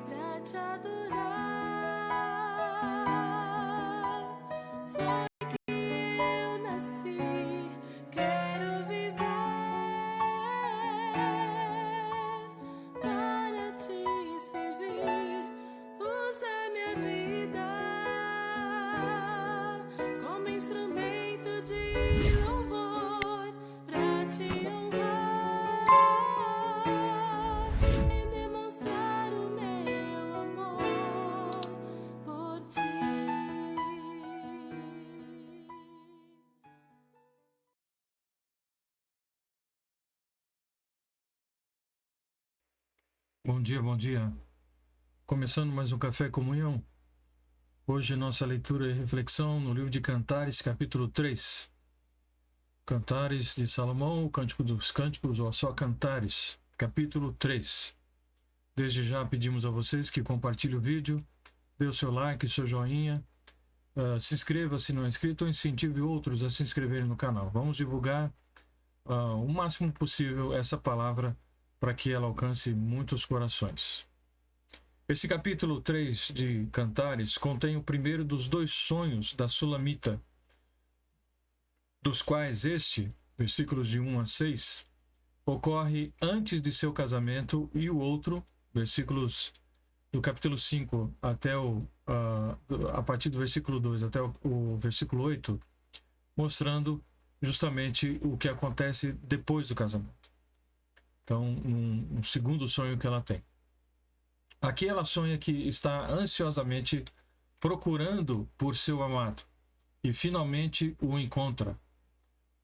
Pra te adorar, foi que eu nasci. Quero viver para te servir. Usa minha vida como instrumento de louvor pra te honrar e demonstrar o meu amor por ti. Bom dia, bom dia. Começando mais um Café Comunhão. Hoje nossa leitura e reflexão no livro de Cantares, capítulo 3. Cantares de Salomão, o Cântico dos Cânticos, ou só Cantares, capítulo 3. Desde já pedimos a vocês que compartilhem o vídeo, dê o seu like, seu joinha, se inscreva se não é inscrito ou incentive outros a se inscreverem no canal. Vamos divulgar o máximo possível essa palavra para que ela alcance muitos corações. Esse capítulo 3 de Cantares contém o primeiro dos dois sonhos da Sulamita, dos quais este, versículos de 1 a 6, ocorre antes de seu casamento, e o outro, versículos do capítulo 5 até a partir do versículo 2 até o versículo 8, mostrando justamente o que acontece depois do casamento. Então, um segundo sonho que ela tem. Aqui ela sonha que está ansiosamente procurando por seu amado e finalmente o encontra.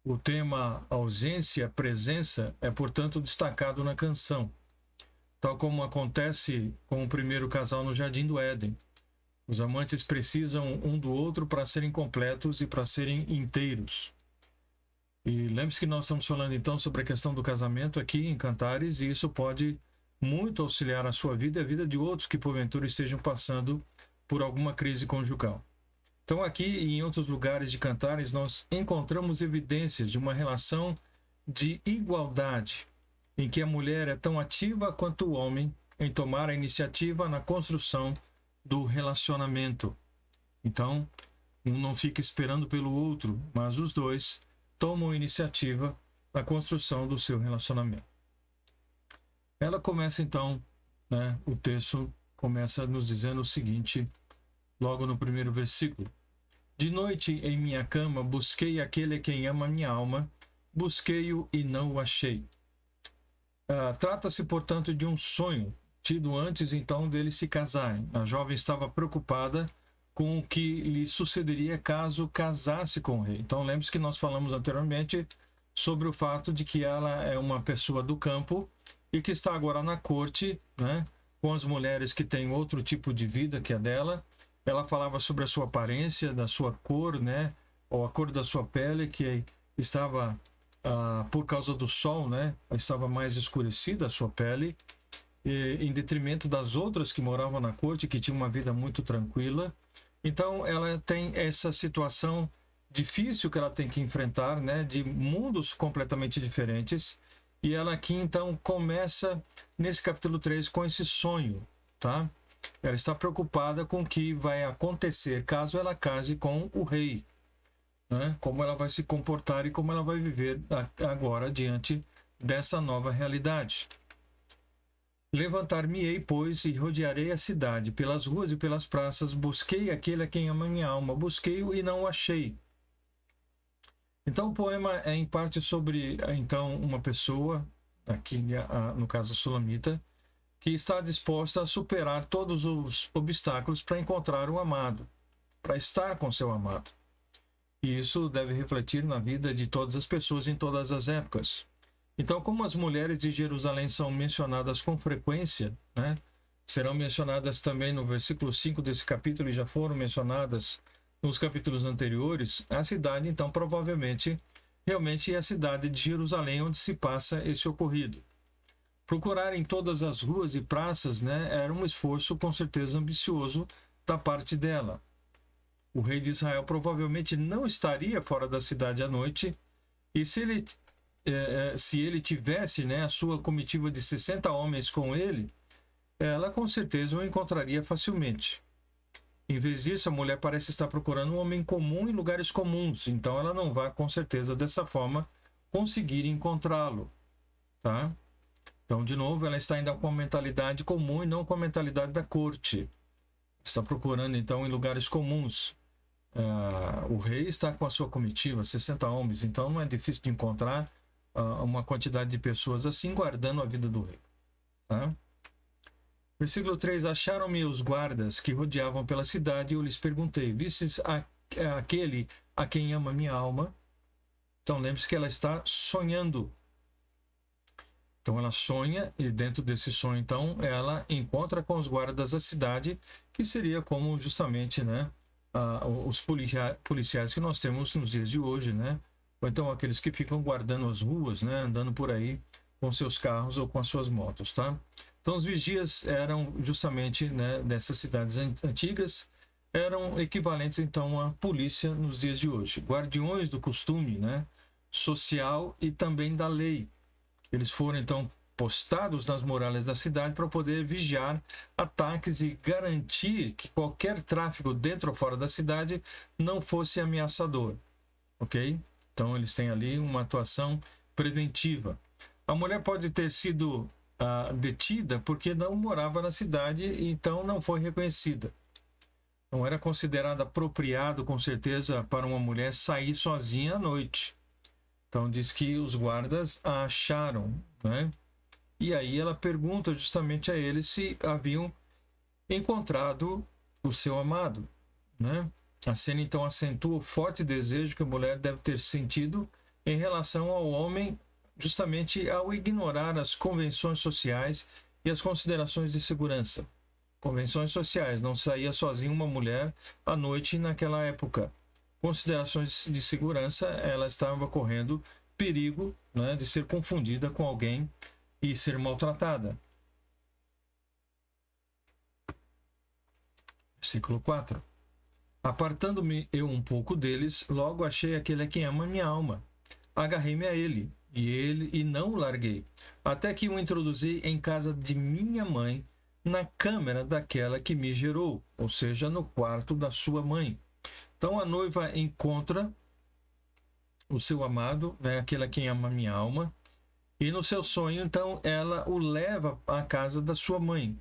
O tema ausência, presença é, portanto, destacado na canção, tal como acontece com o primeiro casal no Jardim do Éden. Os amantes precisam um do outro para serem completos e para serem inteiros. E lembre-se que nós estamos falando então sobre a questão do casamento aqui em Cantares, e isso pode muito auxiliar a sua vida e a vida de outros que porventura estejam passando por alguma crise conjugal. Então aqui e em outros lugares de Cantares nós encontramos evidências de uma relação de igualdade, em que a mulher é tão ativa quanto o homem em tomar a iniciativa na construção do relacionamento. Então, um não fica esperando pelo outro, mas os dois tomam iniciativa na construção do seu relacionamento. Ela começa então, o texto começa nos dizendo o seguinte, logo no primeiro versículo: de noite em minha cama busquei aquele a quem ama minha alma, busquei-o e não o achei. Trata-se, portanto, de um sonho tido antes então deles se casarem. A jovem estava preocupada com o que lhe sucederia caso casasse com o rei. Então lembre-se que nós falamos anteriormente sobre o fato de que ela é uma pessoa do campo e que está agora na corte, com as mulheres que têm outro tipo de vida que a dela. Ela falava sobre a sua aparência, da sua cor, ou a cor da sua pele, que estava, por causa do sol, estava mais escurecida a sua pele, em detrimento das outras que moravam na corte, que tinham uma vida muito tranquila. Então ela tem essa situação difícil que ela tem que enfrentar, de mundos completamente diferentes, e ela aqui então começa nesse capítulo 3 com esse sonho, tá? Ela está preocupada com o que vai acontecer caso ela case com o rei, como ela vai se comportar e como ela vai viver agora diante dessa nova realidade. Levantar-me-ei, pois, e rodearei a cidade, pelas ruas e pelas praças, busquei aquele a quem ama minha alma, busquei-o e não o achei. Então o poema é em parte sobre então uma pessoa, aqui no caso Sulamita, que está disposta a superar todos os obstáculos para encontrar o amado, para estar com seu amado. E isso deve refletir na vida de todas as pessoas em todas as épocas. Então, como as mulheres de Jerusalém são mencionadas com frequência, serão mencionadas também no versículo 5 desse capítulo e já foram mencionadas nos capítulos anteriores, a cidade, então, provavelmente, realmente é a cidade de Jerusalém onde se passa esse ocorrido. Procurar em todas as ruas e praças, né, era um esforço com certeza ambicioso da parte dela. O rei de Israel provavelmente não estaria fora da cidade à noite, e se ele tivesse, né, a sua comitiva de 60 homens com ele, ela com certeza o encontraria facilmente. Em vez disso, a mulher parece estar procurando um homem comum em lugares comuns, então ela não vai com certeza dessa forma conseguir encontrá-lo, tá? Então, de novo, ela está indo com a mentalidade comum e não com a mentalidade da corte. Está procurando, então, em lugares comuns. O rei está com a sua comitiva, 60 homens, então não é difícil de encontrar uma quantidade de pessoas assim guardando a vida do rei. Tá? Versículo 3: Acharam-me os guardas que rodeavam pela cidade e eu lhes perguntei: vistes aquele a quem ama minha alma? Então lembre-se que ela está sonhando. Então ela sonha e dentro desse sonho, então, ela encontra com os guardas da cidade, que seria como justamente, né, os policiais que nós temos nos dias de hoje, né? Ou então aqueles que ficam guardando as ruas, né, andando por aí com seus carros ou com as suas motos, tá? Então os vigias eram justamente, né, dessas cidades antigas, eram equivalentes então à polícia nos dias de hoje, guardiões do costume, né, social e também da lei. Eles foram então postados nas muralhas da cidade para poder vigiar ataques e garantir que qualquer tráfego dentro ou fora da cidade não fosse ameaçador, ok? Então eles têm ali uma atuação preventiva. A mulher pode ter sido detida porque não morava na cidade e então não foi reconhecida. Não era considerado apropriado, com certeza, para uma mulher sair sozinha à noite. Então diz que os guardas a acharam, né? E aí ela pergunta justamente a eles se haviam encontrado o seu amado, né? A cena então acentua o forte desejo que a mulher deve ter sentido em relação ao homem, justamente ao ignorar as convenções sociais e as considerações de segurança. Convenções sociais, não saía sozinha uma mulher à noite naquela época. Considerações de segurança, ela estava correndo perigo, né, de ser confundida com alguém e ser maltratada. Versículo 4. Apartando-me eu um pouco deles, logo achei aquele a quem ama minha alma. Agarrei-me a ele e não o larguei, até que o introduzi em casa de minha mãe, na câmara daquela que me gerou, ou seja, no quarto da sua mãe. Então a noiva encontra o seu amado, né, aquele a quem ama minha alma, e no seu sonho, então, ela o leva à casa da sua mãe,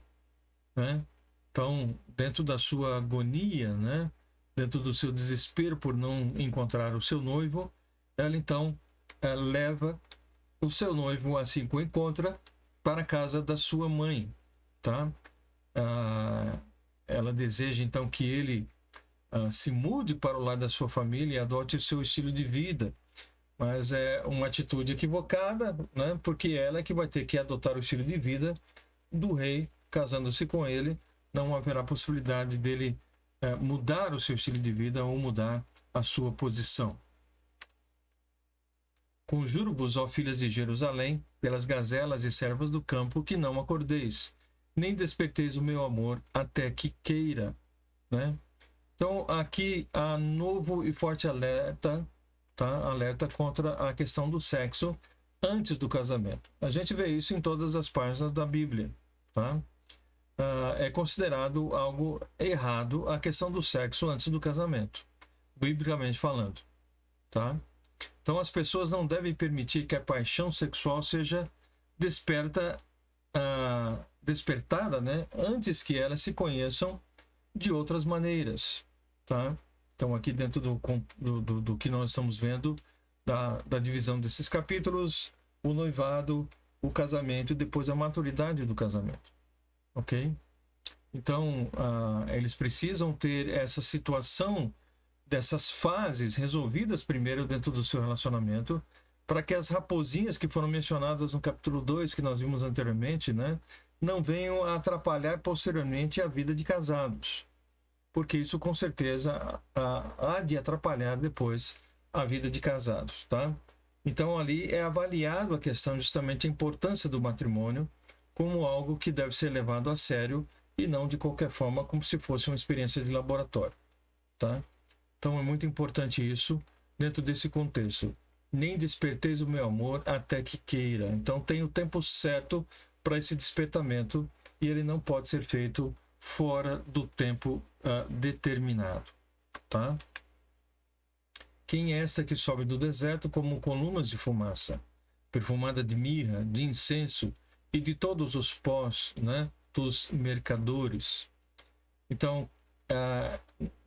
né? Então, dentro da sua agonia, né, dentro do seu desespero por não encontrar o seu noivo, ela então leva o seu noivo, assim que o encontra, para a casa da sua mãe, tá? Ela deseja então que ele se mude para o lado da sua família e adote o seu estilo de vida, mas é uma atitude equivocada, né? Porque ela é que vai ter que adotar o estilo de vida do rei, casando-se com ele. Não haverá possibilidade dele mudar o seu estilo de vida ou mudar a sua posição. Conjuro-vos, ó filhas de Jerusalém, pelas gazelas e servas do campo, que não acordeis, nem desperteis o meu amor até que queira, né? Então, aqui há novo e forte alerta, tá? Alerta contra a questão do sexo antes do casamento. A gente vê isso em todas as páginas da Bíblia, tá? É considerado algo errado a questão do sexo antes do casamento, biblicamente falando, tá? Então, as pessoas não devem permitir que a paixão sexual seja despertada, né, antes que elas se conheçam de outras maneiras, tá? Então, aqui dentro do que nós estamos vendo, da divisão desses capítulos, o noivado, o casamento e depois a maturidade do casamento, ok? Então, eles precisam ter essa situação dessas fases resolvidas primeiro dentro do seu relacionamento, para que as raposinhas que foram mencionadas no capítulo 2, que nós vimos anteriormente, né, não venham a atrapalhar posteriormente a vida de casados, porque isso com certeza há de atrapalhar depois a vida de casados, tá? Então ali é avaliado a questão, justamente a importância do matrimônio, como algo que deve ser levado a sério e não de qualquer forma como se fosse uma experiência de laboratório, tá? Então é muito importante isso dentro desse contexto. Nem desperteis o meu amor até que queira. Então tem o tempo certo para esse despertamento e ele não pode ser feito fora do tempo determinado, tá? Quem é esta que sobe do deserto como colunas de fumaça, perfumada de mirra, de incenso e de todos os pós, né, dos mercadores? Então,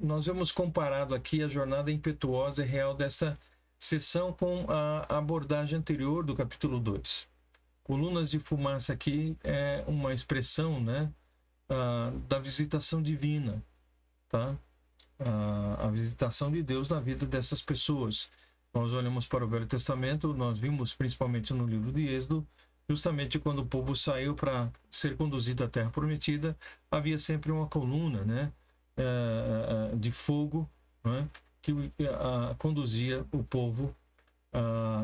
nós vemos comparado aqui a jornada impetuosa e real desta sessão com a abordagem anterior do capítulo 2. Colunas de fumaça aqui é uma expressão, né, da visitação divina, tá? A visitação de Deus na vida dessas pessoas. Nós olhamos para o Velho Testamento, nós vimos principalmente no livro de Êxodo, justamente quando o povo saiu para ser conduzido à Terra Prometida, havia sempre uma coluna, né, de fogo, né, que conduzia o povo,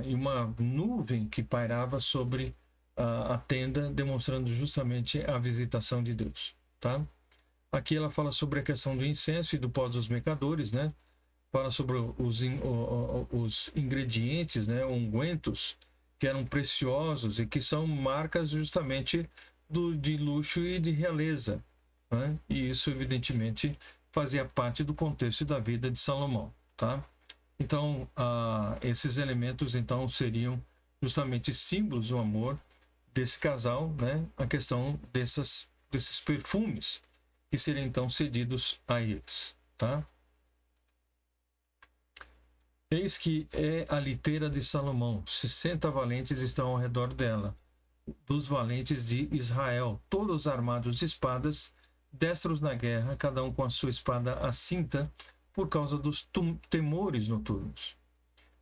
e uma nuvem que pairava sobre a tenda, demonstrando justamente a visitação de Deus, tá? Aqui ela fala sobre a questão do incenso e do pó dos mercadores, né? Fala sobre os ingredientes, né? Ungüentos, que eram preciosos e que são marcas justamente de luxo e de realeza, né? E isso, evidentemente, fazia parte do contexto da vida de Salomão, tá? Então, esses elementos, então, seriam justamente símbolos do amor desse casal, né? A questão desses perfumes que seriam então cedidos a eles, tá? Eis que é a liteira de Salomão, 60 valentes estão ao redor dela, dos valentes de Israel, todos armados de espadas, destros na guerra, cada um com a sua espada à cinta, por causa dos temores noturnos.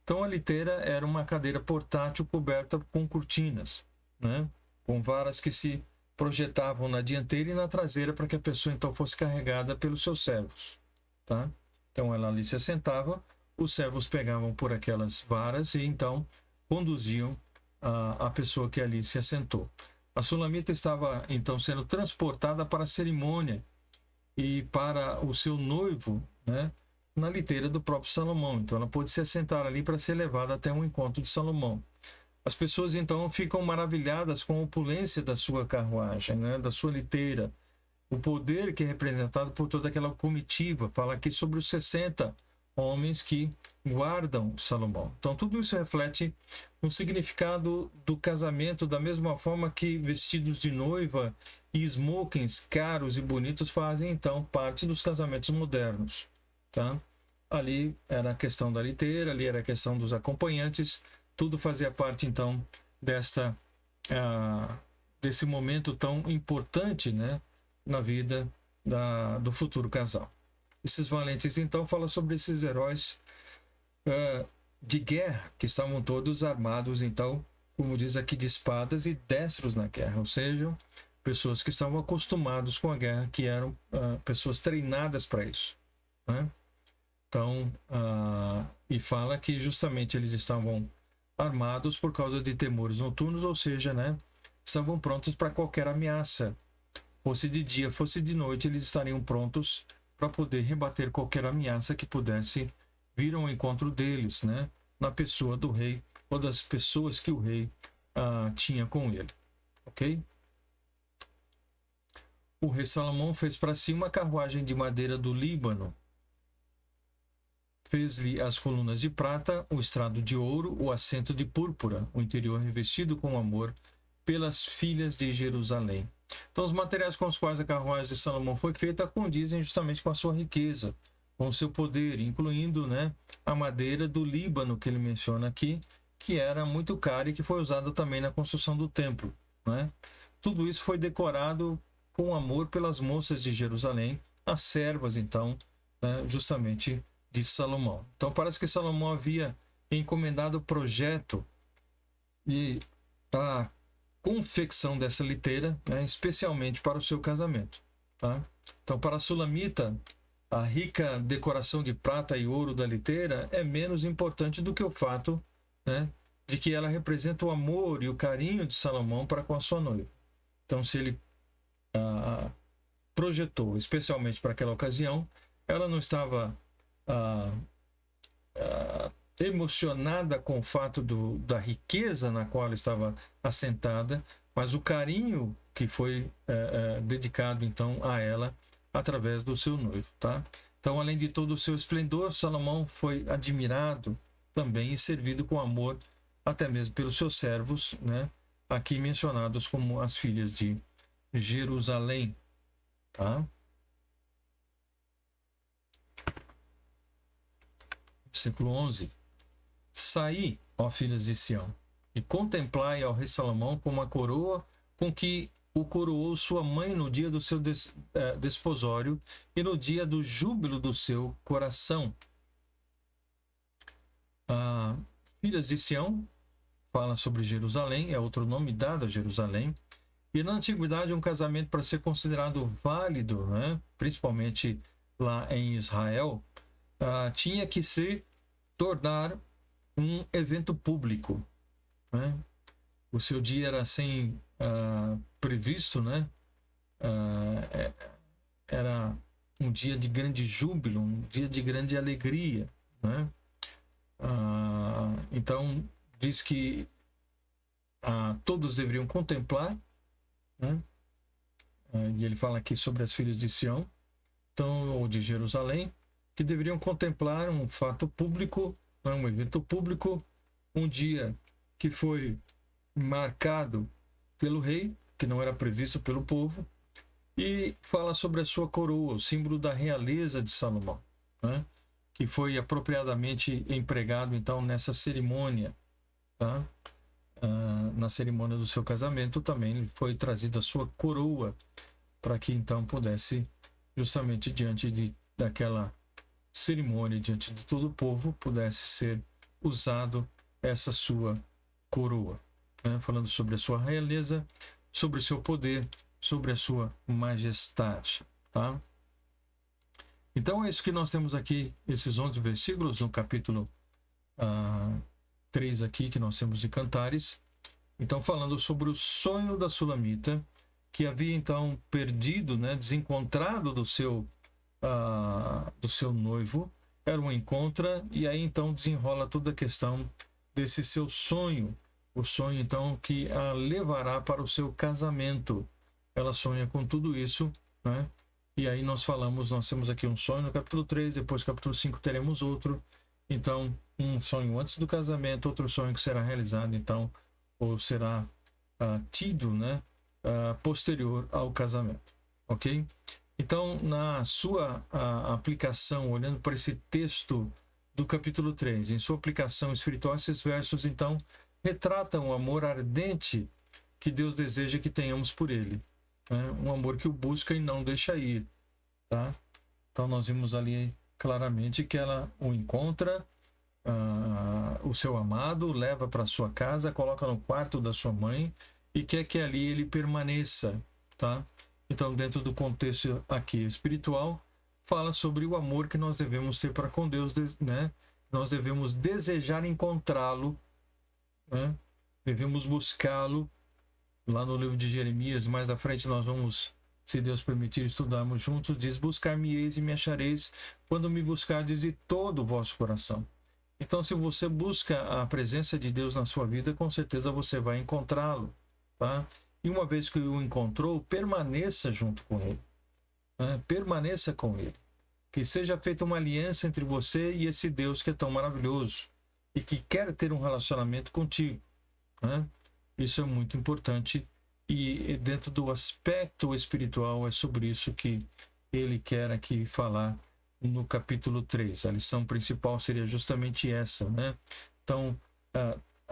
Então a liteira era uma cadeira portátil coberta com cortinas, né? Com varas que se projetavam na dianteira e na traseira para que a pessoa então fosse carregada pelos seus servos, tá? Então ela ali se assentava, os servos pegavam por aquelas varas e então conduziam a pessoa que ali se assentou. A sulamita estava então sendo transportada para a cerimônia e para o seu noivo, né, na liteira do próprio Salomão. Então ela pôde se assentar ali para ser levada até um encontro de Salomão. As pessoas então ficam maravilhadas com a opulência da sua carruagem, né, da sua liteira, o poder que é representado por toda aquela comitiva. Fala aqui sobre os 60 homens que guardam Salomão. Então tudo isso reflete um significado do casamento, da mesma forma que vestidos de noiva e smokings caros e bonitos fazem então parte dos casamentos modernos, tá? Ali era a questão da liteira, ali era a questão dos acompanhantes, tudo fazia parte então desse momento tão importante, né, na vida do futuro casal. Esses valentes então falam sobre esses heróis de guerra que estavam todos armados então, como diz aqui, de espadas e destros na guerra, ou seja, pessoas que estavam acostumados com a guerra, que eram pessoas treinadas para isso, né? Então, e fala que justamente eles estavam armados por causa de temores noturnos, ou seja, né, estavam prontos para qualquer ameaça. Fosse de dia, fosse de noite, eles estariam prontos para poder rebater qualquer ameaça que pudesse vir ao encontro deles, né, na pessoa do rei ou das pessoas que o rei tinha com ele. Ok? O rei Salomão fez para si uma carruagem de madeira do Líbano. Fez-lhe as colunas de prata, o estrado de ouro, o assento de púrpura, o interior revestido com amor pelas filhas de Jerusalém. Então, os materiais com os quais a carruagem de Salomão foi feita condizem justamente com a sua riqueza, com o seu poder, incluindo, né, a madeira do Líbano, que ele menciona aqui, que era muito cara e que foi usada também na construção do templo, né? Tudo isso foi decorado com amor pelas moças de Jerusalém, as servas, então, né, justamente de Salomão. Então parece que Salomão havia encomendado o projeto e a confecção dessa liteira, né, especialmente para o seu casamento, tá? Então, para a sulamita, a rica decoração de prata e ouro da liteira é menos importante do que o fato, né, de que ela representa o amor e o carinho de Salomão para com a sua noiva. Então, se ele projetou especialmente para aquela ocasião, ela não estava emocionada com o fato da riqueza na qual ela estava assentada, mas o carinho que foi dedicado então a ela através do seu noivo, tá? Então, além de todo o seu esplendor, Salomão foi admirado também e servido com amor, até mesmo pelos seus servos, né? Aqui mencionados como as filhas de Jerusalém, tá? Versículo 11. Saí, ó filhas de Sião, e contemplai ao rei Salomão como a coroa com que o coroou sua mãe no dia do seu desposório e no dia do júbilo do seu coração. Filhas de Sião fala sobre Jerusalém, é outro nome dado a Jerusalém. E na antiguidade, um casamento, para ser considerado válido, né, principalmente lá em Israel, tinha que se tornar um evento público, né? O seu dia era assim previsto, né? Era um dia de grande júbilo, um dia de grande alegria, né? Então diz que todos deveriam contemplar, né? E ele fala aqui sobre as filhas de Sião, então, ou de Jerusalém, que deveriam contemplar um fato público, um evento público, um dia que foi marcado pelo rei, que não era previsto pelo povo, e fala sobre a sua coroa, o símbolo da realeza de Salomão, né? Que foi apropriadamente empregado então nessa cerimônia, tá? Na cerimônia do seu casamento também foi trazida a sua coroa, para que então pudesse, justamente diante daquela cerimônia, diante de todo o povo, pudesse ser usado essa sua coroa, né? Falando sobre a sua realeza, sobre o seu poder, sobre a sua majestade, tá? Então é isso que nós temos aqui, esses 11 versículos no capítulo 3 aqui, que nós temos de Cantares. Então, falando sobre o sonho da Sulamita, que havia então perdido, né, desencontrado do seu noivo, era um encontro, e aí então desenrola toda a questão desse seu sonho, o sonho então que a levará para o seu casamento. Ela sonha com tudo isso, né? E aí nós temos aqui um sonho no capítulo 3, depois no capítulo 5 teremos outro. Então, um sonho antes do casamento, outro sonho que será realizado então, ou será tido, né, posterior ao casamento, ok? Então, na sua aplicação, olhando para esse texto do capítulo 3, em sua aplicação espiritual, esses versos então retratam o amor ardente que Deus deseja que tenhamos por Ele, né? Um amor que o busca e não deixa ir, tá? Então, nós vimos ali claramente que ela o encontra, o seu amado, leva para sua casa, coloca no quarto da sua mãe e quer que ali ele permaneça, tá? Então, dentro do contexto aqui espiritual, fala sobre o amor que nós devemos ter para com Deus, né? Nós devemos desejar encontrá-lo, né? Devemos buscá-lo. Lá no livro de Jeremias, mais à frente nós vamos, se Deus permitir, estudarmos juntos, diz: buscar-me-eis e me achareis, quando me buscardes de todo o vosso coração. Então, se você busca a presença de Deus na sua vida, com certeza você vai encontrá-lo, tá? E uma vez que o encontrou, permaneça junto com ele, né? Permaneça com ele. Que seja feita uma aliança entre você e esse Deus que é tão maravilhoso e que quer ter um relacionamento contigo, né? Isso é muito importante, e dentro do aspecto espiritual é sobre isso que ele quer aqui falar no capítulo 3. A lição principal seria justamente essa, né? Então,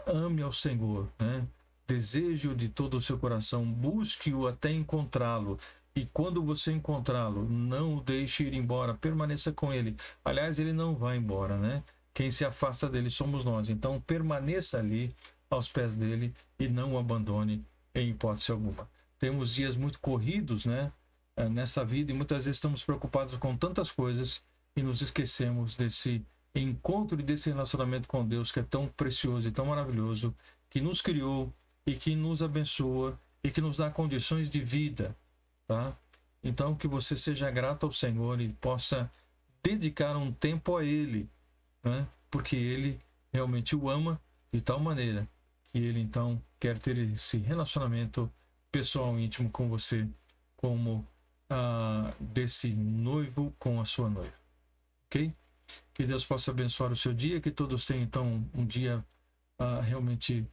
ame ao Senhor, né? Deseje-o de todo o seu coração, busque-o até encontrá-lo, e quando você encontrá-lo, não o deixe ir embora, permaneça com ele. Aliás, ele não vai embora, né? Quem se afasta dele somos nós. Então, permaneça ali aos pés dele e não o abandone em hipótese alguma. Temos dias muito corridos, né, nessa vida, e muitas vezes estamos preocupados com tantas coisas e nos esquecemos desse encontro e desse relacionamento com Deus, que é tão precioso e tão maravilhoso, que nos criou e que nos abençoa e que nos dá condições de vida, tá? Então, que você seja grato ao Senhor e possa dedicar um tempo a Ele, né? Porque Ele realmente o ama de tal maneira que Ele, então, quer ter esse relacionamento pessoal íntimo com você, como desse noivo com a sua noiva, ok? Que Deus possa abençoar o seu dia, que todos tenham, então, um dia realmente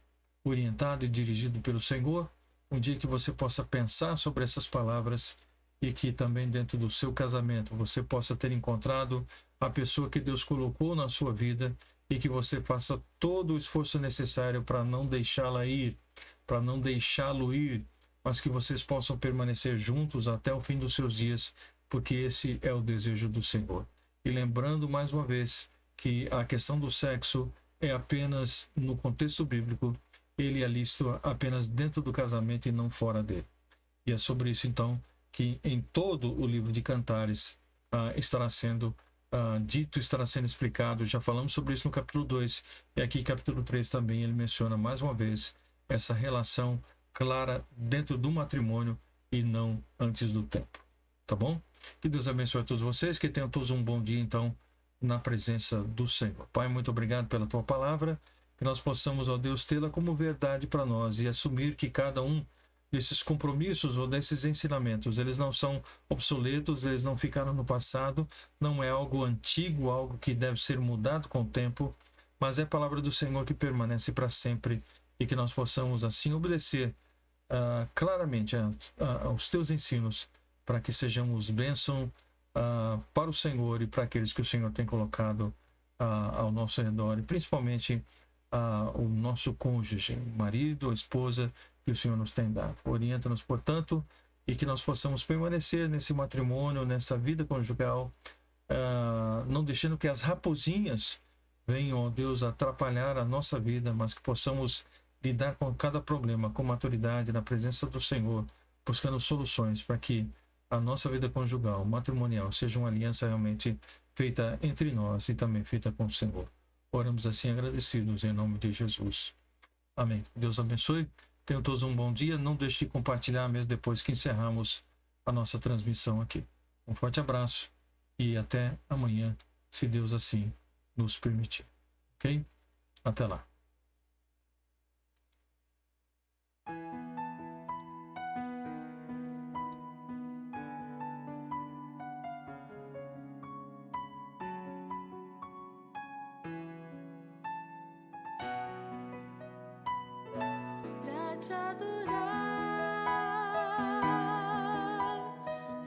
orientado e dirigido pelo Senhor, um dia que você possa pensar sobre essas palavras e que também dentro do seu casamento você possa ter encontrado a pessoa que Deus colocou na sua vida e que você faça todo o esforço necessário para não deixá-la ir, para não deixá-lo ir, mas que vocês possam permanecer juntos até o fim dos seus dias, porque esse é o desejo do Senhor. E lembrando mais uma vez que a questão do sexo é apenas no contexto bíblico, ele é lícito apenas dentro do casamento e não fora dele. E é sobre isso então que em todo o livro de Cantares estará sendo dito, estará sendo explicado. Já falamos sobre isso no capítulo 2, e aqui capítulo 3 também ele menciona mais uma vez essa relação clara dentro do matrimônio e não antes do tempo. Tá bom? Que Deus abençoe a todos vocês, que tenham todos um bom dia então na presença do Senhor. Pai, muito obrigado pela tua palavra, que nós possamos, ó Deus, tê-la como verdade para nós e assumir que cada um desses compromissos ou desses ensinamentos, eles não são obsoletos, eles não ficaram no passado, não é algo antigo, algo que deve ser mudado com o tempo, mas é a palavra do Senhor que permanece para sempre e que nós possamos assim obedecer claramente aos teus ensinos, para que sejamos bênção para o Senhor e para aqueles que o Senhor tem colocado ao nosso redor, e principalmente o nosso cônjuge, marido ou esposa, que o Senhor nos tem dado. Orienta-nos, portanto, e que nós possamos permanecer nesse matrimônio, nessa vida conjugal, não deixando que as raposinhas venham, ó Deus, atrapalhar a nossa vida, mas que possamos lidar com cada problema com maturidade, na presença do Senhor, buscando soluções para que a nossa vida conjugal, matrimonial, seja uma aliança realmente feita entre nós e também feita com o Senhor. Oramos assim agradecidos em nome de Jesus. Amém. Deus abençoe. Tenham todos um bom dia. Não deixe de compartilhar mesmo depois que encerramos a nossa transmissão aqui. Um forte abraço e até amanhã, se Deus assim nos permitir. Ok? Até lá. Pra te adorar,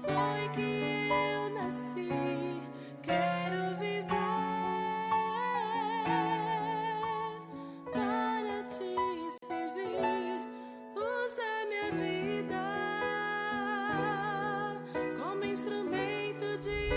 foi que eu nasci. Quero viver para te servir. Usa minha vida como instrumento de